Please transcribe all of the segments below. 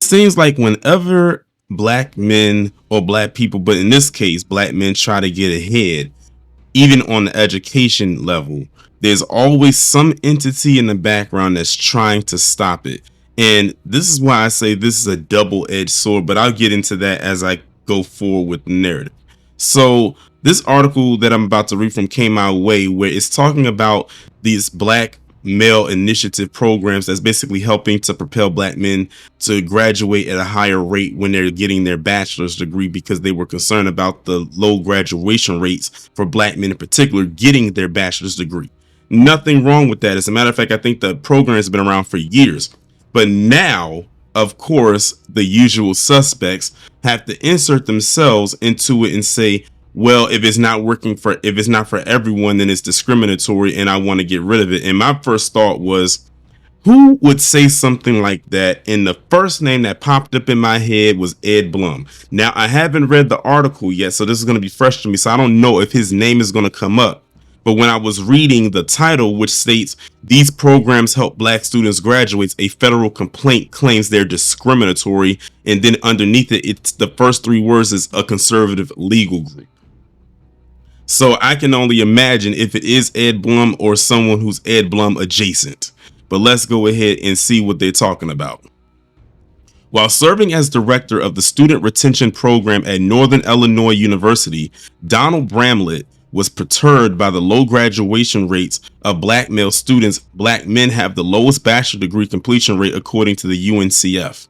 Seems like whenever black men or black people, but in this case, black men try to get ahead, even on the education level, there's always some entity in the background that's trying to stop it. And this is why I say this is a double-edged sword, but I'll get into that as I go forward with the narrative. So this article that I'm about to read from came my way, where it's talking about these black male initiative programs that's basically helping to propel black men to graduate at a higher rate when they're getting their bachelor's degree, because they were concerned about the low graduation rates for black men in particular getting their bachelor's degree. Nothing wrong with that. As a matter of fact, I think the program has been around for years. But now, of course, the usual suspects have to insert themselves into it and say, well, if it's not for everyone, then it's discriminatory and I want to get rid of it. And my first thought was, who would say something like that? And the first name that popped up in my head was Ed Blum. Now, I haven't read the article yet, so this is going to be fresh to me. So I don't know if his name is going to come up. But when I was reading the title, which states these programs help black students graduate, a federal complaint claims they're discriminatory. And then underneath it, it's the first three words is a conservative legal group. So I can only imagine if it is Ed Blum or someone who's Ed Blum adjacent. But let's go ahead and see what they're talking about. While serving as director of the Student Retention Program at Northern Illinois University, Donald Bramlett was perturbed by the low graduation rates of black male students. Black men have the lowest bachelor degree completion rate according to the UNCF.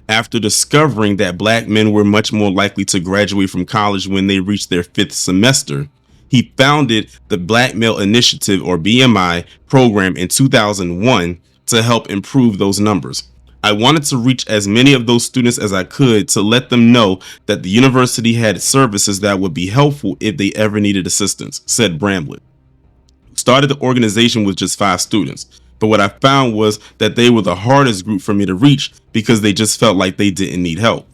After discovering that black men were much more likely to graduate from college when they reached their fifth semester, he founded the Black Male Initiative, or BMI, program in 2001 to help improve those numbers. I wanted to reach as many of those students as I could to let them know that the university had services that would be helpful if they ever needed assistance, said Bramlett. Started the organization with just 5 students, but what I found was that they were the hardest group for me to reach because they just felt like they didn't need help.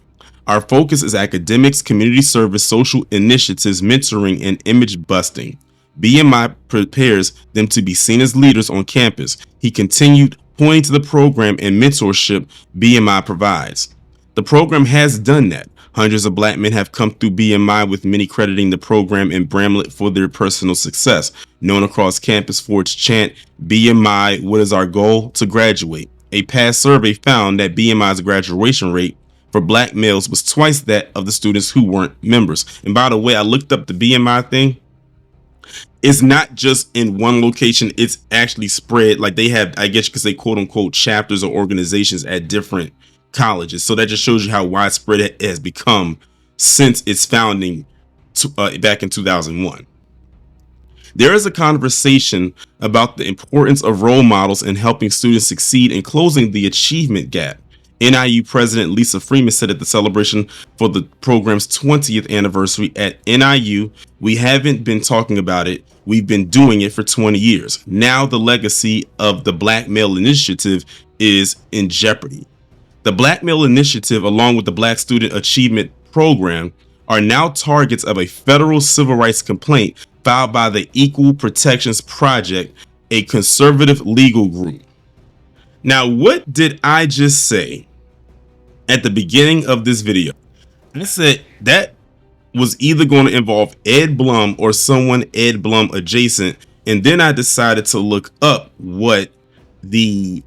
Our focus is academics, community service, social initiatives, mentoring, and image busting. BMI prepares them to be seen as leaders on campus. He continued, pointing to the program and mentorship BMI provides. The program has done that. Hundreds of black men have come through BMI, with many crediting the program and Bramlett for their personal success. Known across campus for its chant, BMI, what is our goal? To graduate. A past survey found that BMI's graduation rate for black males was twice that of the students who weren't members. And by the way, I looked up the BMI thing. It's not just in one location. It's actually spread. Like, they have, I guess you could say, quote unquote, chapters or organizations at different colleges. So that just shows you how widespread it has become since its founding back in 2001. There is a conversation about the importance of role models in helping students succeed and closing the achievement gap. NIU President Lisa Freeman said at the celebration for the program's 20th anniversary at NIU, "We haven't been talking about it. We've been doing it for 20 years. Now the legacy of the Black Male Initiative is in jeopardy." The Black Male Initiative, along with the Black Student Achievement Program, are now targets of a federal civil rights complaint filed by the Equal Protections Project, a conservative legal group. Now, what did I just say at the beginning of this video? I said that was either going to involve Ed Blum or someone Ed Blum adjacent. And then I decided to look up what the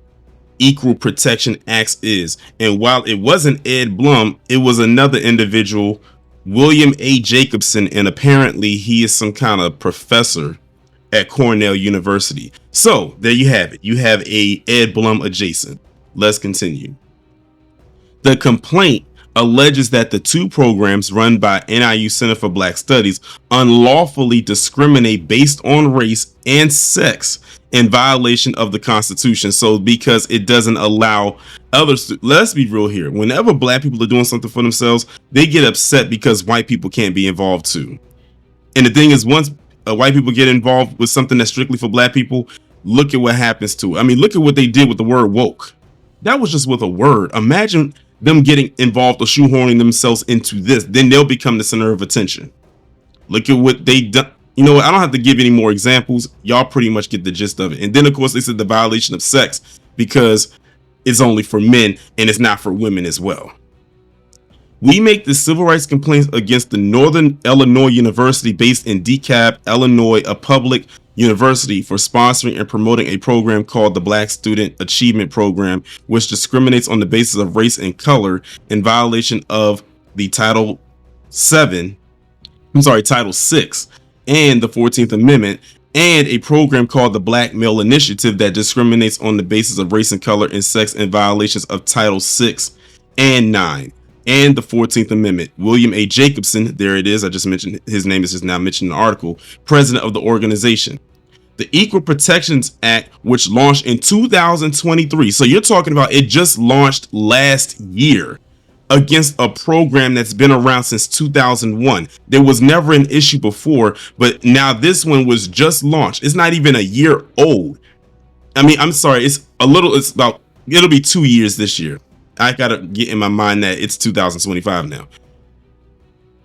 Equal Protection Act is. And while it wasn't Ed Blum, it was another individual, William A. Jacobson. And apparently he is some kind of professor at Cornell University. So there you have it. You have a Ed Blum adjacent. Let's continue. The complaint alleges that the two programs run by NIU Center for Black Studies unlawfully discriminate based on race and sex in violation of the Constitution. So because it doesn't allow others to, let's be real here. Whenever black people are doing something for themselves, they get upset because white people can't be involved too. And the thing is, once white people get involved with something that's strictly for black people, look at what happens to it. I mean, look at what they did with the word woke. That was just with a word. Imagine them getting involved or shoehorning themselves into this. Then they'll become the center of attention. Look at what they done. You know what? I don't have to give any more examples. Y'all pretty much get the gist of it. And then, of course, they said the violation of sex, because is only for men and it's not for women as well. We make the civil rights complaints against the Northern Illinois University based in DeKalb, Illinois, a public university, for sponsoring and promoting a program called the Black Student Achievement Program, which discriminates on the basis of race and color in violation of the Title VI and the 14th Amendment, and a program called the Black Male Initiative that discriminates on the basis of race and color and sex in violations of Title VI and 9 and the 14th Amendment. William A. Jacobson, there it is, I just mentioned his name is just now mentioned in the article, president of the organization. The Equal Protections Act, which launched in 2023, so you're talking about it just launched last year, against a program that's been around since 2001. There was never an issue before, but now this one was just launched. It's not even a year old. I mean, I'm sorry, it'll be 2 years this year. I gotta get in my mind that it's 2025 now.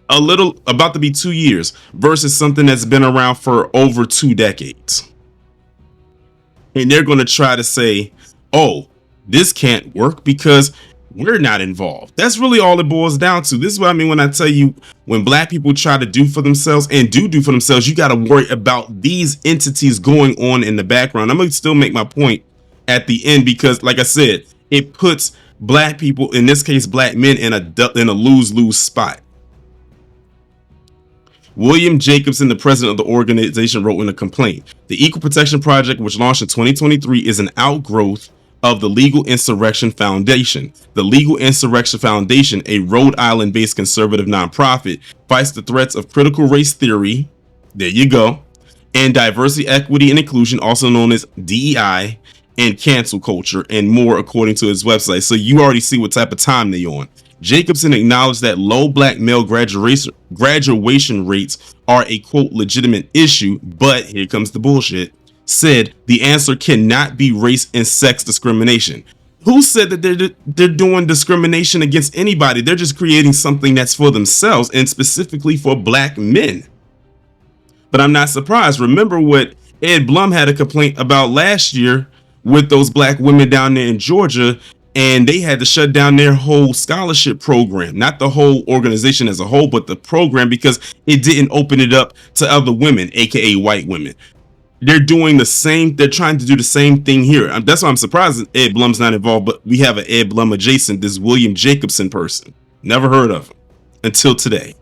About to be 2 years versus something that's been around for over 2 decades. And they're going to try to say, oh, this can't work because we're not involved. That's really all it boils down to. This is what I mean when I tell you, when black people try to do for themselves and do for themselves, you got to worry about these entities going on in the background. I'm going to still make my point at the end because, like I said, it puts black people, in this case black men, in a lose-lose spot. William Jacobson, the president of the organization, wrote in a complaint, the Equal Protection Project, which launched in 2023, is an outgrowth of the Legal Insurrection Foundation. The Legal Insurrection Foundation, a Rhode Island-based conservative nonprofit, fights the threats of critical race theory, there you go, and diversity, equity, and inclusion, also known as DEI, and cancel culture, and more, according to his website. So you already see what type of time they're on. Jacobson acknowledged that low black male graduation rates are a, quote, legitimate issue, but here comes the bullshit, said the answer cannot be race and sex discrimination. Who said that they're doing discrimination against anybody? They're just creating something that's for themselves and specifically for black men. But I'm not surprised. Remember what Ed Blum had a complaint about last year with those black women down there in Georgia, and they had to shut down their whole scholarship program, not the whole organization as a whole, but the program, because it didn't open it up to other women, aka white women. They're doing the same. They're trying to do the same thing here. That's why I'm surprised Ed Blum's not involved, but we have an Ed Blum adjacent, this William Jacobson person. Never heard of him until today.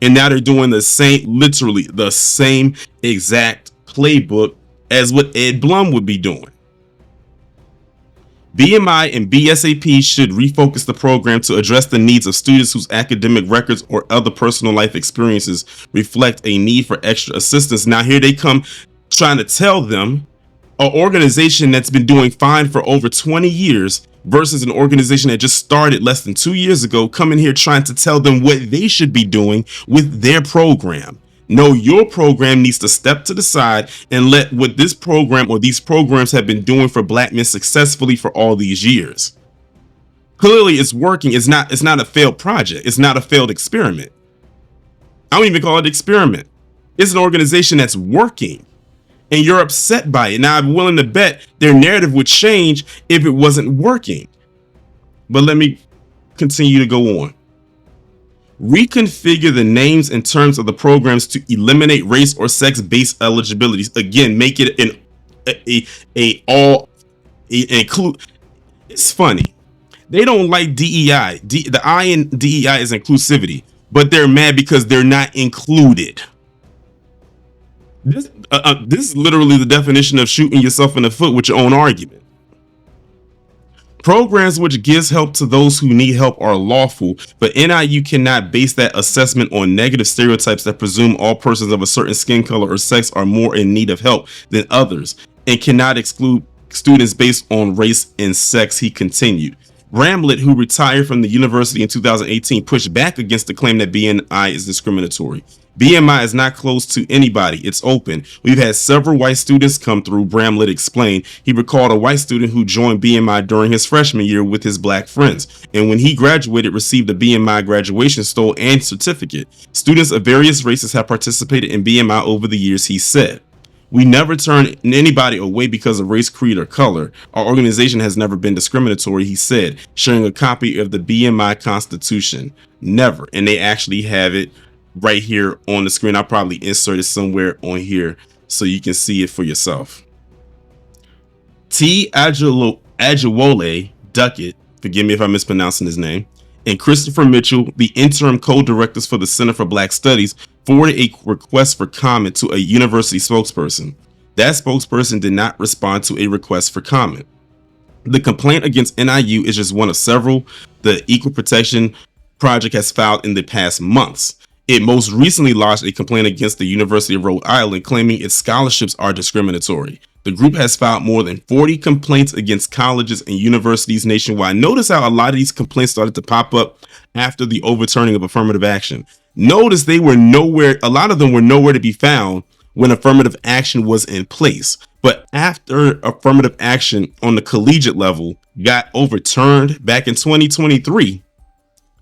And now they're doing the same, literally the same exact playbook as what Ed Blum would be doing. BMI and BSAP should refocus the program to address the needs of students whose academic records or other personal life experiences reflect a need for extra assistance. Now here they come trying to tell them, an organization that's been doing fine for over 20 years versus an organization that just started less than 2 years ago, coming here trying to tell them what they should be doing with their program. No, your program needs to step to the side and let what this program or these programs have been doing for black men successfully for all these years. Clearly it's working. It's not a failed project. It's not a failed experiment. I don't even call it experiment. It's an organization that's working and you're upset by it. Now I'm willing to bet their narrative would change if it wasn't working. But let me continue to go on. Reconfigure the names and terms of the programs to eliminate race or sex-based eligibilities. Again, make it include. It's funny. They don't like DEI. The I in DEI is inclusivity, but they're mad because they're not included. This is literally the definition of shooting yourself in the foot with your own argument. Programs which gives help to those who need help are lawful, but NIU cannot base that assessment on negative stereotypes that presume all persons of a certain skin color or sex are more in need of help than others, and cannot exclude students based on race and sex, he continued. Bramlett, who retired from the university in 2018, pushed back against the claim that BMI is discriminatory. BMI is not closed to anybody. It's open. We've had several white students come through, Bramlett explained. He recalled a white student who joined BMI during his freshman year with his black friends, and when he graduated, received a BMI graduation stole and certificate. Students of various races have participated in BMI over the years, he said. We never turn anybody away because of race, creed, or color. Our organization has never been discriminatory, he said, sharing a copy of the BMI Constitution. Never. And they actually have it right here on the screen. I'll probably insert it somewhere on here so you can see it for yourself. T. Ajiwole Duckett, forgive me if I'm mispronouncing his name, and Christopher Mitchell, the interim co-directors for the Center for Black Studies, forwarded a request for comment to a university spokesperson. That spokesperson did not respond to a request for comment. The complaint against NIU is just one of several the Equal Protection Project has filed in the past months. It most recently lodged a complaint against the University of Rhode Island, claiming its scholarships are discriminatory. The group has filed more than 40 complaints against colleges and universities nationwide. Notice how a lot of these complaints started to pop up after the overturning of affirmative action. Notice they were nowhere, a lot of them were nowhere to be found when affirmative action was in place. But after affirmative action on the collegiate level got overturned back in 2023,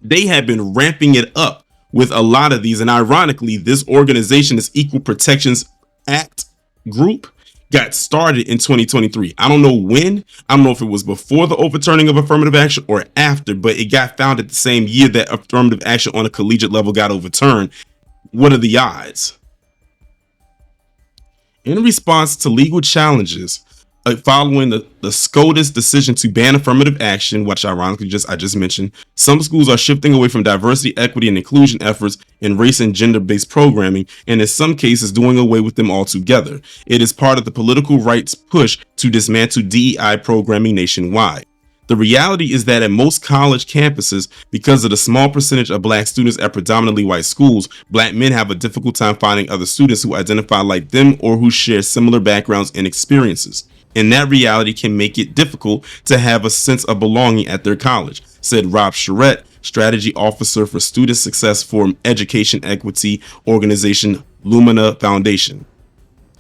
they have been ramping it up with a lot of these. And ironically, this organization, this Equal Protections Act group, got started in 2023. I don't know when. I don't know if it was before the overturning of affirmative action or after, but it got founded the same year that affirmative action on a collegiate level got overturned. What are the odds? In response to legal challenges following the SCOTUS decision to ban affirmative action, which ironically I just mentioned, some schools are shifting away from diversity, equity, and inclusion efforts in race and gender-based programming, and in some cases doing away with them altogether. It is part of the political right's push to dismantle DEI programming nationwide. The reality is that at most college campuses, because of the small percentage of black students at predominantly white schools, black men have a difficult time finding other students who identify like them or who share similar backgrounds and experiences. And that reality can make it difficult to have a sense of belonging at their college, said Rob Charette, strategy officer for student success for education equity organization Lumina Foundation.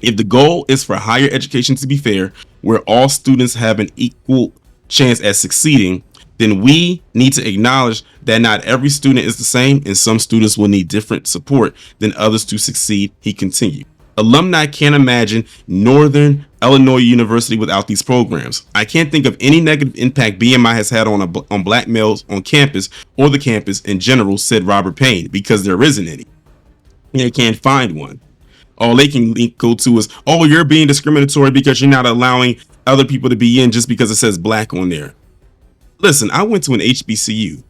If the goal is for higher education to be fair, where all students have an equal chance at succeeding, then we need to acknowledge that not every student is the same, and some students will need different support than others to succeed, he continued. Alumni can't imagine Northern Illinois University without these programs. I can't think of any negative impact BMI has had on black males on campus or the campus in general, said Robert Payne, because there isn't any. They can't find one. All they can go to is, oh, you're being discriminatory because you're not allowing other people to be in just because it says black on there. Listen, I went to an HBCU.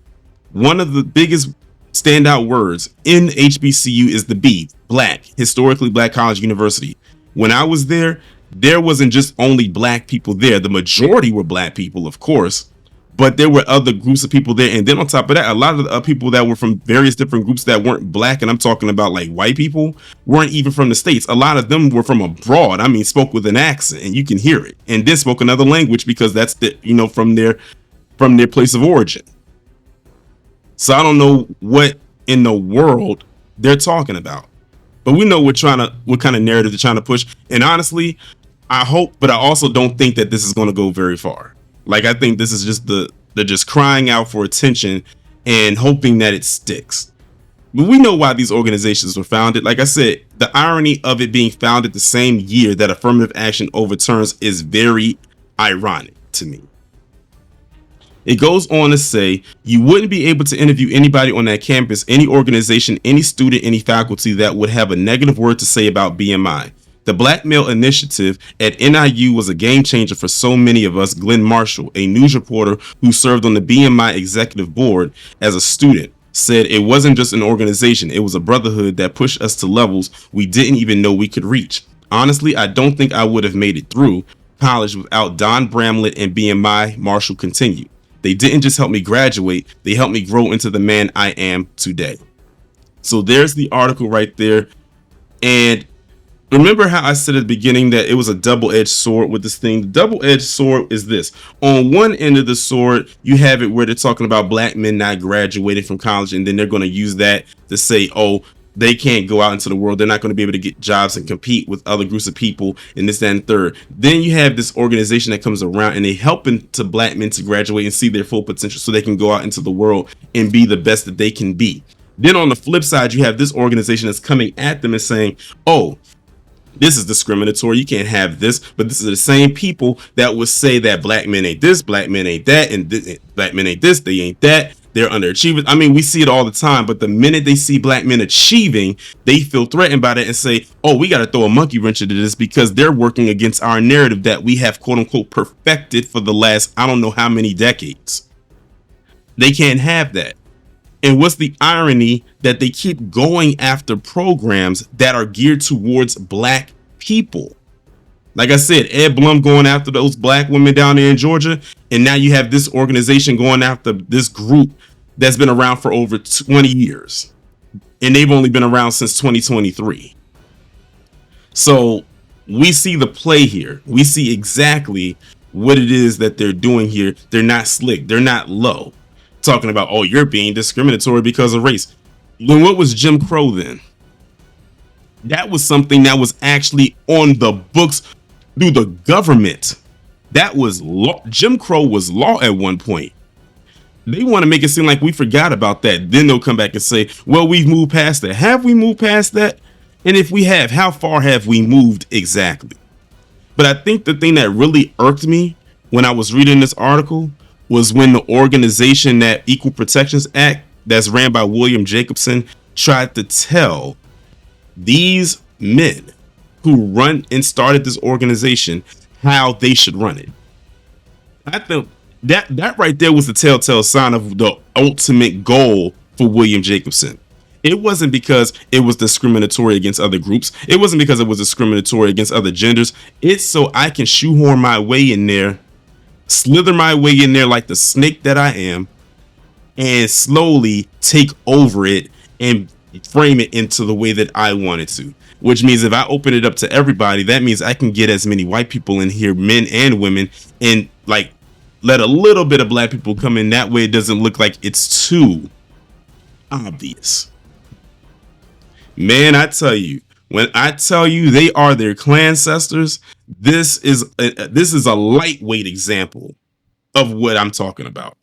One of the biggest standout words in HBCU is the B, black, historically black college university. When I was there, there wasn't just only black people there. The majority were black people, of course, but there were other groups of people there. And then on top of that, a lot of the people that were from various different groups that weren't black, and I'm talking about like white people, weren't even from the States. A lot of them were from abroad. I mean, spoke with an accent and you can hear it, and then spoke another language because that's the, from their place of origin. So I don't know what in the world they're talking about, but we know what kind of narrative they're trying to push. And honestly, I hope, but I also don't think that this is going to go very far. Like, I think this is just they're just crying out for attention and hoping that it sticks. But we know why these organizations were founded. Like I said, the irony of it being founded the same year that affirmative action overturns is very ironic to me. It goes on to say, you wouldn't be able to interview anybody on that campus, any organization, any student, any faculty that would have a negative word to say about BMI. The Black Male Initiative at NIU was a game changer for so many of us. Glenn Marshall, a news reporter who served on the BMI executive board as a student, said it wasn't just an organization, it was a brotherhood that pushed us to levels we didn't even know we could reach. Honestly, I don't think I would have made it through college without Don Bramlett and BMI, Marshall continued. They didn't just help me graduate, they helped me grow into the man I am today. So there's the article right there. And remember how I said at the beginning that it was a double-edged sword with this thing? The double-edged sword is this. On one end of the sword, you have it where they're talking about black men not graduating from college, and then they're going to use that to say, oh, they can't go out into the world. They're not going to be able to get jobs and compete with other groups of people and this, that, and third. Then you have this organization that comes around and they helping to black men to graduate and see their full potential so they can go out into the world and be the best that they can be. Then on the flip side, you have this organization that's coming at them and saying, oh, This is discriminatory. You can't have this. But this is the same people that would say that black men ain't this, black men ain't that, and black men ain't this, they ain't that. They're underachievers. I mean, we see it all the time. But the minute they see black men achieving, they feel threatened by that and say, oh, we got to throw a monkey wrench into this because they're working against our narrative that we have, quote unquote, perfected for the last, I don't know how many decades. They can't have that. And what's the irony that they keep going after programs that are geared towards black people? Like I said, Ed Blum going after those black women down there in Georgia. And now you have this organization going after this group that's been around for over 20 years. And they've only been around since 2023. So we see the play here. We see exactly what it is that they're doing here. They're not slick. They're not low. Talking about, oh, you're being discriminatory because of race. Then what was Jim Crow then? That was something that was actually on the books through the government. That was law. Jim Crow was law at one point. They want to make it seem like we forgot about that. Then they'll come back and say, well, we've moved past that. Have we moved past that? And if we have, how far have we moved exactly? But I think the thing that really irked me when I was reading this article was when the organization, that Equal Protections Act that's ran by William Jacobson, tried to tell these men who run and started this organization how they should run it. I think that right there was the telltale sign of the ultimate goal for William Jacobson. It wasn't because it was discriminatory against other groups. It wasn't because it was discriminatory against other genders. It's so I can shoehorn my way in there, slither my way in there like the snake that I am, and slowly take over it and frame it into the way that I want it to. Which means if I open it up to everybody, that means I can get as many white people in here, men and women, and like let a little bit of black people come in. That way it doesn't look like it's too obvious. Man, I tell you, when I tell you they are their clan ancestors, this is a lightweight example of what I'm talking about.